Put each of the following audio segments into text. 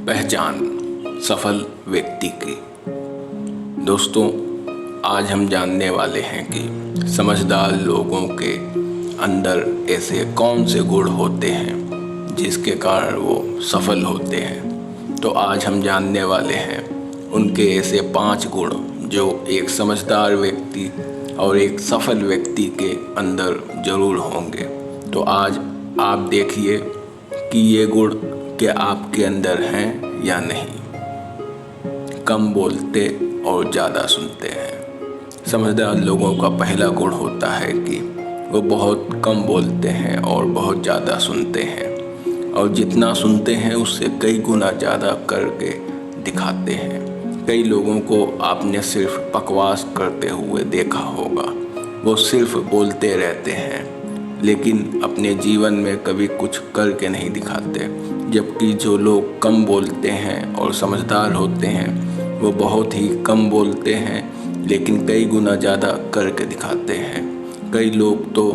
पहचान सफल व्यक्ति की। दोस्तों, आज हम जानने वाले हैं कि समझदार लोगों के अंदर ऐसे कौन से गुण होते हैं जिसके कारण वो सफल होते हैं। तो आज हम जानने वाले हैं उनके ऐसे 5 गुण जो एक समझदार व्यक्ति और एक सफल व्यक्ति के अंदर जरूर होंगे। तो आज आप देखिए कि ये गुण क्या आपके अंदर हैं या नहीं। कम बोलते और ज़्यादा सुनते हैं। समझदार लोगों का पहला गुण होता है कि वो बहुत कम बोलते हैं और बहुत ज़्यादा सुनते हैं, और जितना सुनते हैं उससे कई गुना ज़्यादा करके दिखाते हैं। कई लोगों को आपने सिर्फ बकवास करते हुए देखा होगा। वो सिर्फ बोलते रहते हैं लेकिन अपने जीवन में कभी कुछ करके नहीं दिखाते। जबकि जो लोग कम बोलते हैं और समझदार होते हैं वो बहुत ही कम बोलते हैं लेकिन कई गुना ज़्यादा करके दिखाते हैं। कई लोग तो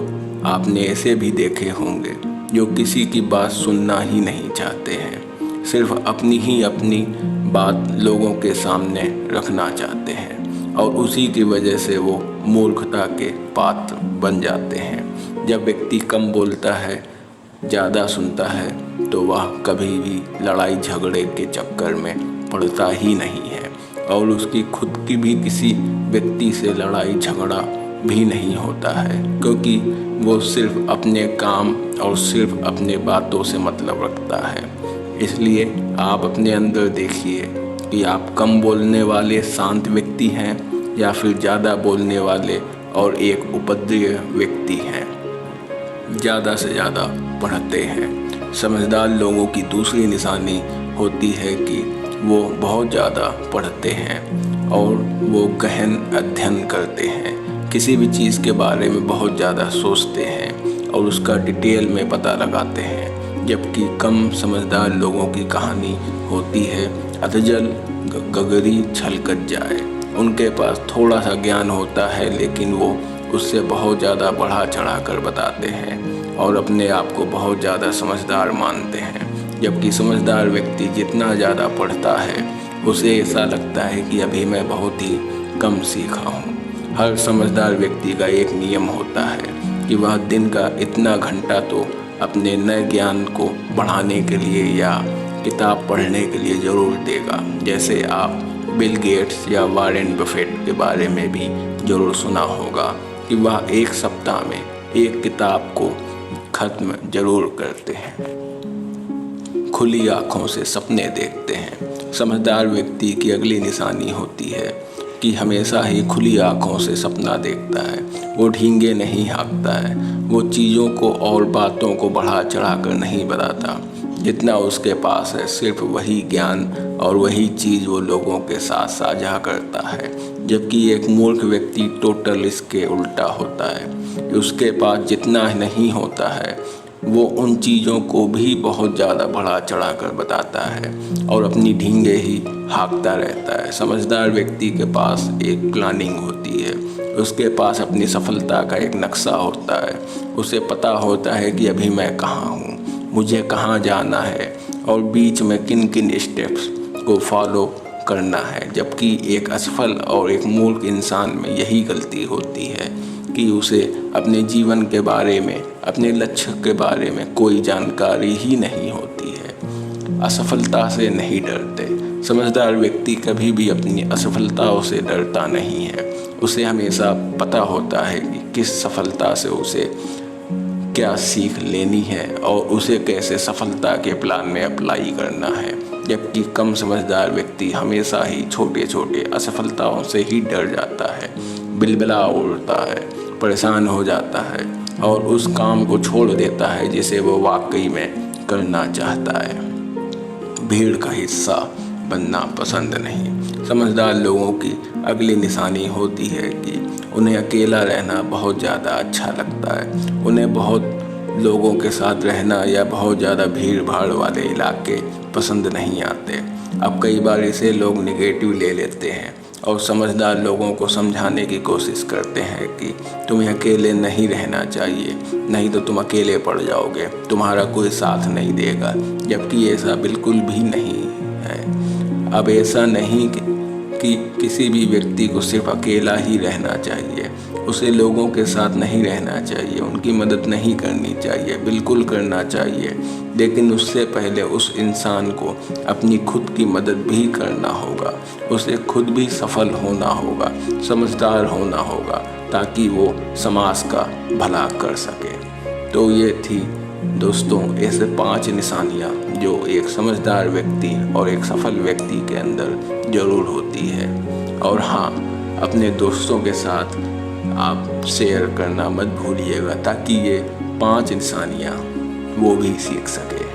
आपने ऐसे भी देखे होंगे जो किसी की बात सुनना ही नहीं चाहते हैं, सिर्फ अपनी बात लोगों के सामने रखना चाहते हैं, और उसी की वजह से वो मूर्खता के पात्र बन जाते हैं। जब व्यक्ति कम बोलता है, ज़्यादा सुनता है, तो वह कभी भी लड़ाई झगड़े के चक्कर में पड़ता ही नहीं है, और उसकी खुद की भी किसी व्यक्ति से लड़ाई झगड़ा भी नहीं होता है, क्योंकि वो सिर्फ अपने काम और सिर्फ अपने बातों से मतलब रखता है। इसलिए आप अपने अंदर देखिए कि आप कम बोलने वाले शांत व्यक्ति हैं या फिर ज़्यादा बोलने वाले और एक उपद्रवी व्यक्ति हैं। ज़्यादा से ज़्यादा पढ़ते हैं। समझदार लोगों की दूसरी निशानी होती है कि वो बहुत ज़्यादा पढ़ते हैं और वो गहन अध्ययन करते हैं। किसी भी चीज़ के बारे में बहुत ज़्यादा सोचते हैं और उसका डिटेल में पता लगाते हैं। जबकि कम समझदार लोगों की कहानी होती है अधजल गगरी छलकत जाए। उनके पास थोड़ा सा ज्ञान होता है लेकिन वो उससे बहुत ज़्यादा बढ़ा चढ़ा कर बताते हैं और अपने आप को बहुत ज़्यादा समझदार मानते हैं। जबकि समझदार व्यक्ति जितना ज़्यादा पढ़ता है उसे ऐसा लगता है कि अभी मैं बहुत ही कम सीखा हूँ। हर समझदार व्यक्ति का एक नियम होता है कि वह दिन का इतना घंटा तो अपने नए ज्ञान को बढ़ाने के लिए या किताब पढ़ने के लिए ज़रूर देगा। जैसे आप बिल गेट्स या वॉरेन बफेट के बारे में भी ज़रूर सुना होगा कि वह एक सप्ताह में एक किताब को ख़त्म ज़रूर करते हैं। खुली आँखों से सपने देखते हैं। समझदार व्यक्ति की अगली निशानी होती है कि हमेशा ही खुली आँखों से सपना देखता है। वो ढींगे नहीं हाँकता है। वो चीज़ों को और बातों को बढ़ा चढ़ा कर नहीं बताता। जितना उसके पास है सिर्फ वही ज्ञान और वही चीज़ वो लोगों के साथ साझा करता है। जबकि एक मूर्ख व्यक्ति टोटल इसके उल्टा होता है। उसके पास जितना नहीं होता है वो उन चीज़ों को भी बहुत ज़्यादा बढ़ा चढ़ा कर बताता है और अपनी ढींगे ही हाँकता रहता है। समझदार व्यक्ति के पास एक प्लानिंग होती है। उसके पास अपनी सफलता का एक नक्शा होता है। उसे पता होता है कि अभी मैं कहाँ हूँ, मुझे कहाँ जाना है और बीच में किन किन स्टेप्स को फॉलो करना है। जबकि एक असफल और एक मूर्ख इंसान में यही गलती होती है कि उसे अपने जीवन के बारे में, अपने लक्ष्य के बारे में कोई जानकारी ही नहीं होती है। असफलता से नहीं डरते। समझदार व्यक्ति कभी भी अपनी असफलताओं से डरता नहीं है। उसे हमेशा पता होता है कि किस सफलता से उसे क्या सीख लेनी है और उसे कैसे सफलता के प्लान में अप्लाई करना है। जबकि कम समझदार व्यक्ति हमेशा ही छोटे छोटे असफलताओं से ही डर जाता है, बिलबिला उड़ता है, परेशान हो जाता है और उस काम को छोड़ देता है जिसे वो वाकई में करना चाहता है। भीड़ का हिस्सा बनना पसंद नहीं। समझदार लोगों की अगली निशानी होती है कि उन्हें अकेला रहना बहुत ज़्यादा अच्छा लगता है। उन्हें बहुत लोगों के साथ रहना या बहुत ज़्यादा भीड़ भाड़ वाले इलाके पसंद नहीं आते। अब कई बार इसे लोग निगेटिव ले लेते हैं और समझदार लोगों को समझाने की कोशिश करते हैं कि तुम्हें अकेले नहीं रहना चाहिए, नहीं तो तुम अकेले पड़ जाओगे, तुम्हारा कोई साथ नहीं देगा। जबकि ऐसा बिल्कुल भी नहीं है। है। अब ऐसा नहीं कि किसी भी व्यक्ति को सिर्फ अकेला ही रहना चाहिए, उसे लोगों के साथ नहीं रहना चाहिए, उनकी मदद नहीं करनी चाहिए, बिल्कुल करना चाहिए, लेकिन उससे पहले उस इंसान को अपनी खुद की मदद भी करना होगा, उसे खुद भी सफल होना होगा, समझदार होना होगा, ताकि वो समाज का भला कर सके। तो ये थी दोस्तों ऐसे 5 निशानियाँ जो एक समझदार व्यक्ति और एक सफल व्यक्ति के अंदर ज़रूर होती है। और हाँ, अपने दोस्तों के साथ आप शेयर करना मत भूलिएगा, ताकि ये 5 निशानियाँ वो भी सीख सके।